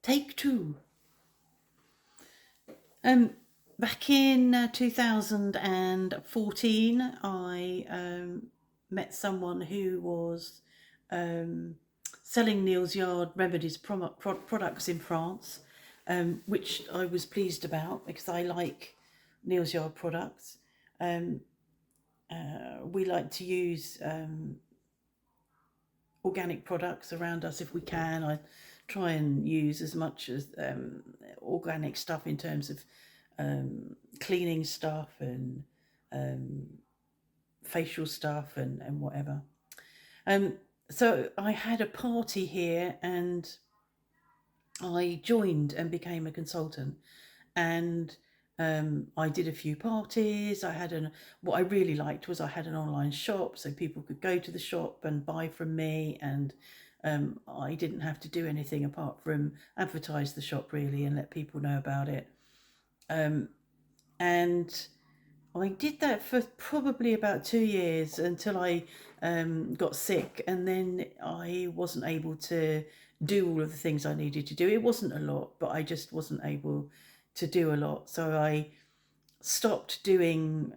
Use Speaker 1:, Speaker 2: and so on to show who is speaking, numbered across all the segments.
Speaker 1: Take two. Back in 2014, I met someone who was um, selling Neal's Yard Remedies products in France, which I was pleased about because I like Neal's Yard products. Um, we like to use organic products around us if we can. I try and use as much as organic stuff in terms of cleaning stuff and um, facial stuff and whatever. Um, so I had a party here and I joined and became a consultant. And I did a few parties. What I really liked was I had an online shop, so people could go to the shop and buy from me, and I didn't have to do anything apart from advertise the shop really and let people know about it. Um, and I did that for probably about 2 years until I got sick, and then I wasn't able to do all of the things I needed to do. It wasn't a lot, but I just wasn't able to do a lot. So I stopped doing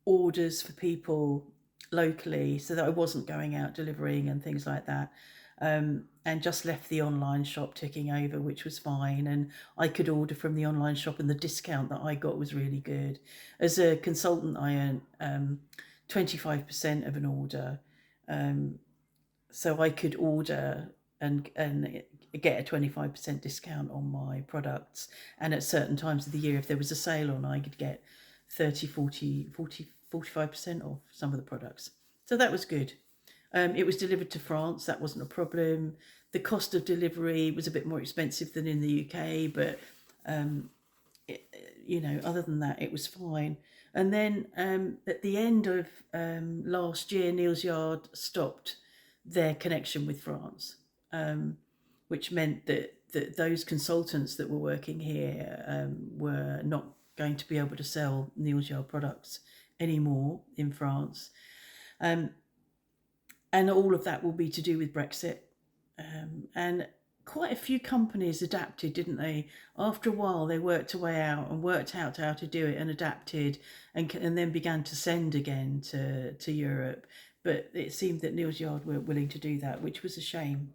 Speaker 1: orders for people locally so that I wasn't going out delivering and things like that. And just left the online shop ticking over, which was fine. And I could order from the online shop, and the discount that I got was really good. As a consultant, I earned 25% of an order. So I could order and get a 25% discount on my products. And at certain times of the year, if there was a sale on, I could get 30, 40, 40, 45% off some of the products. So that was good. It was delivered to France. That wasn't a problem. The cost of delivery was a bit more expensive than in the UK, but other than that, it was fine. And then at the end of last year, Neal's Yard stopped their connection with France, which meant that those consultants that were working here were not going to be able to sell Neal's Yard products anymore in France. And all of that will be to do with Brexit. And quite a few companies adapted, didn't they? After a while, they worked a way out and worked out how to do it and adapted and then began to send again to Europe. But it seemed that Neal's Yard weren't willing to do that, which was a shame.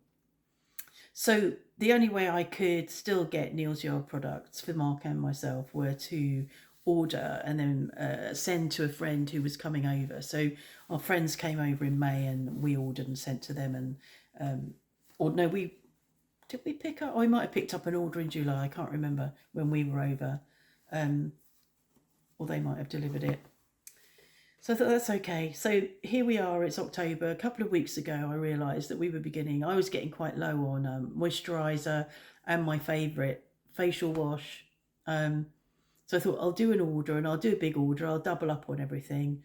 Speaker 1: So the only way I could still get Neal's Yard products for Mark and myself were to order and then send to a friend who was coming over. So our friends came over in May and we ordered and sent to them. And or no, did we pick up? I might have picked up an order in July. I can't remember when we were over, or they might have delivered it. So I thought that's okay. So here we are, it's October. A couple of weeks ago, I realised that I was getting quite low on moisturiser and my favourite facial wash. So I thought I'll do an order and I'll do a big order. I'll double up on everything,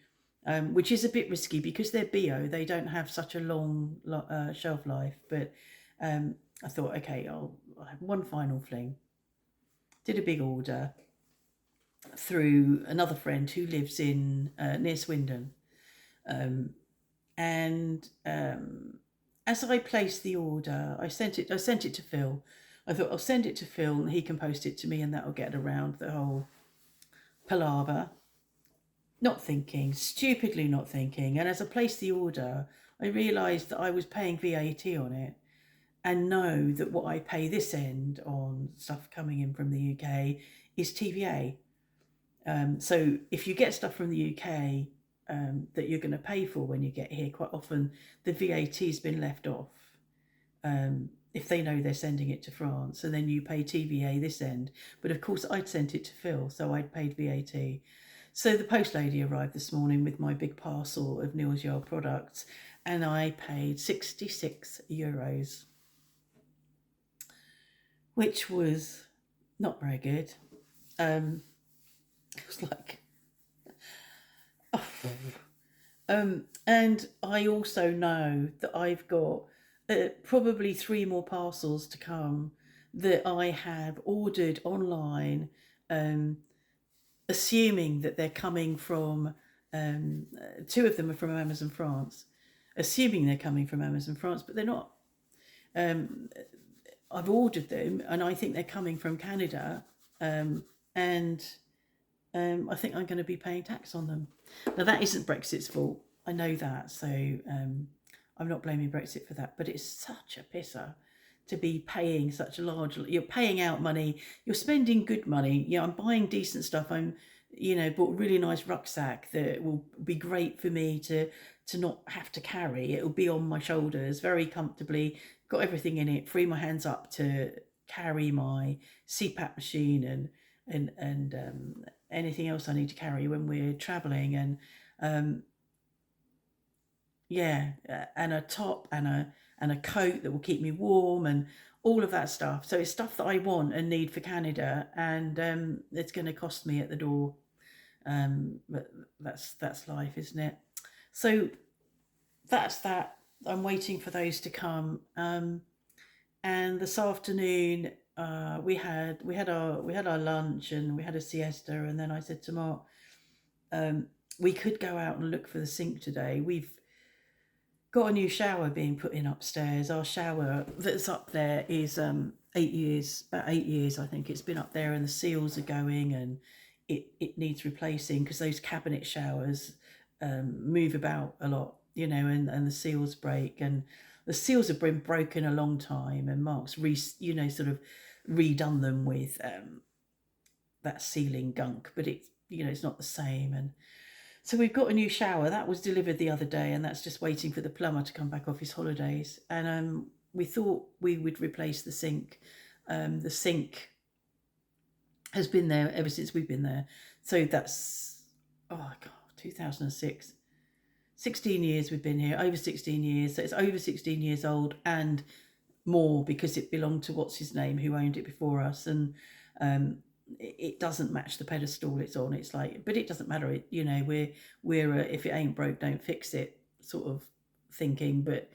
Speaker 1: which is a bit risky because they're bio. They don't have such a long shelf life. But I thought, okay, I'll have one final fling. Did a big order through another friend who lives in near Swindon, and as I placed the order, I sent it to Phil. I thought I'll send it to Phil and he can post it to me, and that'll get around the whole palaver. Stupidly not thinking, and as I placed the order, I realised that I was paying VAT on it, and know that what I pay this end on stuff coming in from the UK is TVA. So if you get stuff from the UK that you're going to pay for when you get here, quite often the VAT has been left off if they know they're sending it to France, and then you pay TVA this end. But of course I'd sent it to Phil, so I'd paid VAT. So the post lady arrived this morning with my big parcel of Neal's Yard products, and I paid €66, which was not very good. It was like, oh. And I also know that I've got probably 3 more parcels to come that I have ordered online, assuming that they're coming from, 2 of them are from Amazon France, assuming they're coming from Amazon France, but they're not. I've ordered them, and I think they're coming from Canada, and I think I'm going to be paying tax on them. Now that isn't Brexit's fault. I know that, so I'm not blaming Brexit for that. But it's such a pisser to be paying such a large. You're paying out money. You're spending good money. I'm buying decent stuff. Bought a really nice rucksack that will be great for me to not have to carry. It'll be on my shoulders very comfortably. Got everything in it. Free my hands up to carry my CPAP machine and anything else I need to carry when we're traveling, and and a top and a coat that will keep me warm and all of that stuff. So it's stuff that I want and need for Canada, and it's going to cost me at the door. But that's life, isn't it? So that's that. I'm waiting for those to come. And this afternoon, we had our lunch and we had a siesta, and then I said to Mark, we could go out and look for the sink today. We've got a new shower being put in upstairs. Our shower that's up there is about 8 years, I think. It's been up there, and the seals are going, and it needs replacing because those cabinet showers move about a lot, and the seals break, and the seals have been broken a long time, and Mark's sort of redone them with that sealing gunk, but it's not the same. And so we've got a new shower that was delivered the other day, and that's just waiting for the plumber to come back off his holidays. And we thought we would replace the sink. The sink has been there ever since we've been there. So that's 2006. 16 years we've been here, over 16 years. So it's over 16 years old and more, because it belonged to what's his name, who owned it before us. And it doesn't match the pedestal it's on. It's like, but it doesn't matter. We're if it ain't broke, don't fix it sort of thinking. But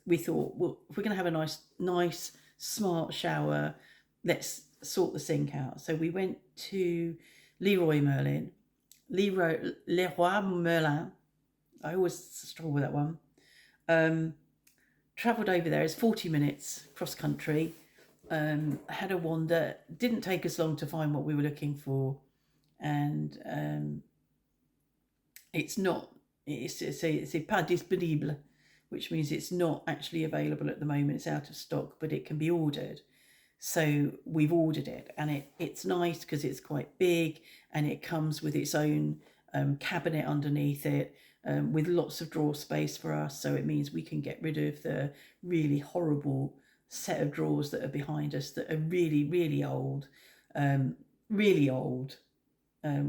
Speaker 1: we thought, well, if we're going to have a nice smart shower, let's sort the sink out. So we went to Leroy Merlin. I always struggle with that one. Travelled over there. It's 40 minutes cross country. Had a wander. Didn't take us long to find what we were looking for, and it's pas disponible, which means it's not actually available at the moment. It's out of stock, but it can be ordered. So we've ordered it, and it's nice because it's quite big, and it comes with its own cabinet underneath it, with lots of drawer space for us. So it means we can get rid of the really horrible set of drawers that are behind us that are really, really old,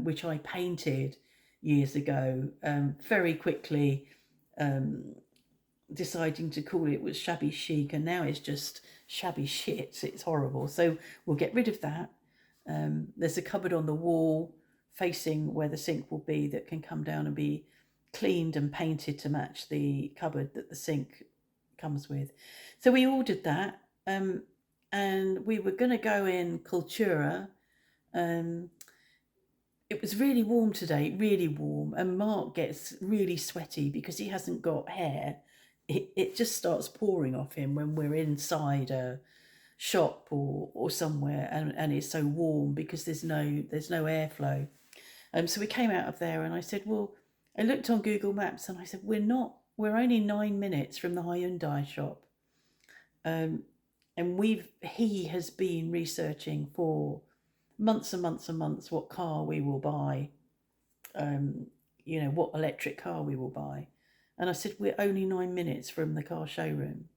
Speaker 1: which I painted years ago, very quickly, deciding to call it was shabby chic, and now it's just shabby shit. It's horrible. So we'll get rid of that. There's a cupboard on the wall facing where the sink will be that can come down and be cleaned and painted to match the cupboard that the sink comes with. So we ordered that, and we were going to go in Cultura. It was really warm today, really warm, and Mark gets really sweaty because he hasn't got hair. It just starts pouring off him when we're inside a shop or somewhere, and it's so warm because there's no airflow. So we came out of there, and I said, well, I looked on Google Maps, and I said, we're only 9 minutes from the Hyundai shop. And he has been researching for months and months and months what car we will buy, what electric car we will buy. And I said, we're only 9 minutes from the car showroom.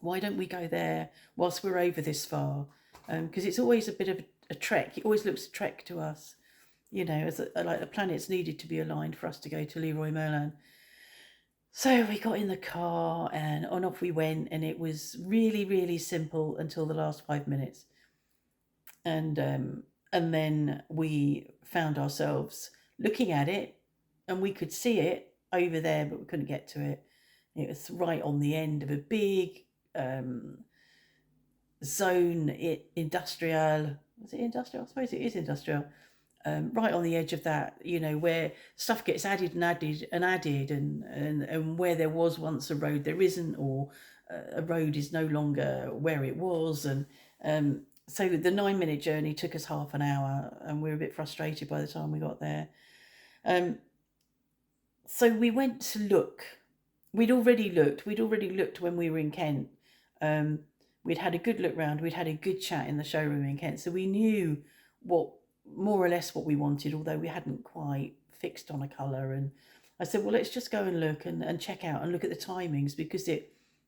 Speaker 1: Why don't we go there whilst we're over this far? Because it's always a bit of a trek. It always looks a trek to us, as like the planets needed to be aligned for us to go to Leroy Merlin. So we got in the car and on off we went, and it was really, really simple until the last 5 minutes. And then we found ourselves looking at it, and we could see it over there, but we couldn't get to it. It was right on the end of a big zone, industrial. Was it industrial? I suppose it is industrial. Right on the edge of that, where stuff gets added and where there was once a road there isn't, or a road is no longer where it was, and so the 9-minute journey took us half an hour, and we were a bit frustrated by the time we got there. So we went to look. We'd already looked when we were in Kent. We'd had a good look round. We'd had a good chat in the showroom in Kent, so we knew what more or less what we wanted, although we hadn't quite fixed on a colour. And I said, well, let's just go and look and check out and look at the timings, because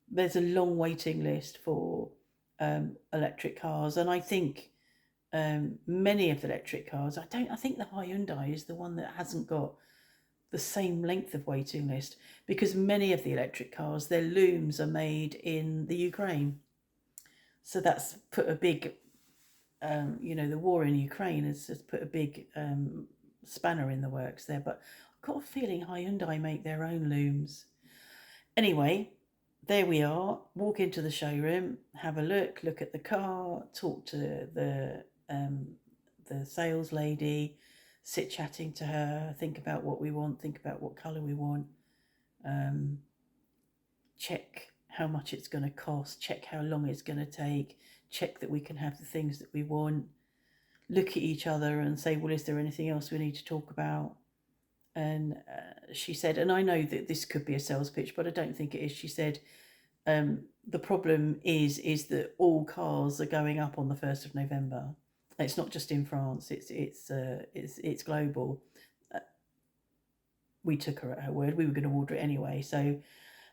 Speaker 1: there's a long waiting list for electric cars. And I think many of the electric cars, I think the Hyundai is the one that hasn't got the same length of waiting list, because many of the electric cars, their looms are made in the Ukraine. So that's put a big, the war in Ukraine has put a big spanner in the works there. But I've got a feeling Hyundai make their own looms. Anyway, there we are. Walk into the showroom, have a look at the car, talk to the sales lady, sit chatting to her, think about what we want, think about what colour we want, check how much it's going to cost, check how long it's going to take, check that we can have the things that we want, look at each other and say, well, is there anything else we need to talk about? And she said, and I know that this could be a sales pitch, but I don't think it is. She said, the problem is that all cars are going up on the 1st of November. It's not just in France, it's global. We took her at her word. We were going to order it anyway. So,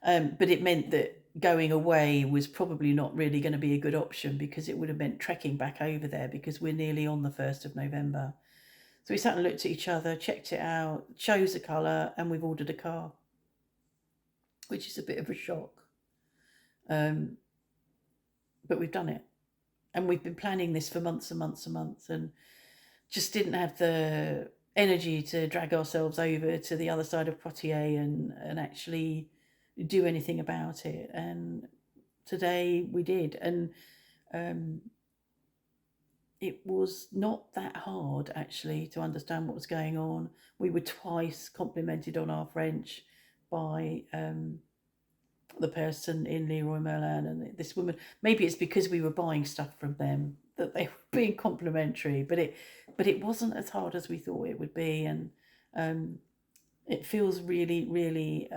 Speaker 1: but it meant that going away was probably not really going to be a good option, because it would have meant trekking back over there, because we're nearly on the 1st of November. So we sat and looked at each other, checked it out, chose a colour, and we've ordered a car, which is a bit of a shock. But we've done it. And we've been planning this for months and months and months, and just didn't have the energy to drag ourselves over to the other side of Poitiers and actually do anything about it. And today we did. And it was not that hard, actually, to understand what was going on. We were twice complimented on our French by the person in Leroy Merlin and this woman. Maybe it's because we were buying stuff from them that they were being complimentary, but it wasn't as hard as we thought it would be. And it feels really, really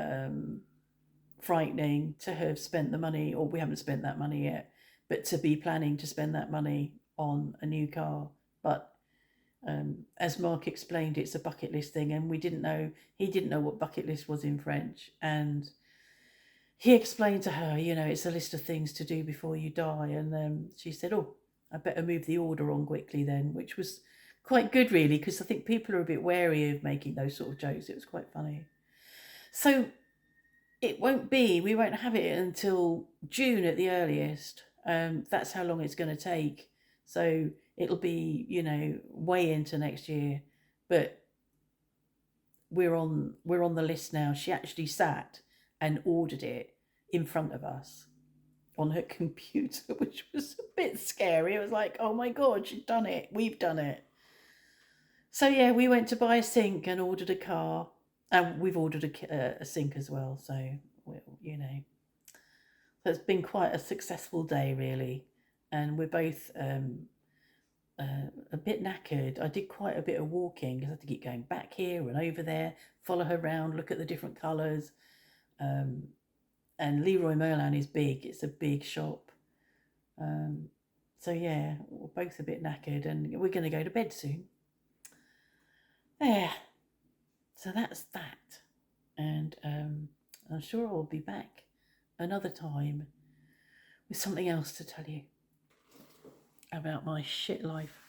Speaker 1: frightening to have spent the money, or we haven't spent that money yet, but to be planning to spend that money on a new car. But as Mark explained, it's a bucket list thing, and he didn't know what bucket list was in French. And he explained to her, it's a list of things to do before you die. And she said, oh, I better move the order on quickly then, which was quite good, really, because I think people are a bit wary of making those sort of jokes. It was quite funny. So we won't have it until June at the earliest. That's how long it's going to take. So it'll be, way into next year. But we're on the list now. She actually sat and ordered it in front of us on her computer, which was a bit scary. It was like, oh my God, she's done it. We've done it. So yeah, we went to buy a sink and ordered a car. And we've ordered a sink as well. So, so it's been quite a successful day, really. And we're both a bit knackered. I did quite a bit of walking because I had to keep going back here and over there, follow her around, look at the different colours. And Leroy Merlin is big. It's a big shop. So yeah, we're both a bit knackered, and we're going to go to bed soon. There. So that's that. And I'm sure I'll be back another time with something else to tell you about my shit life.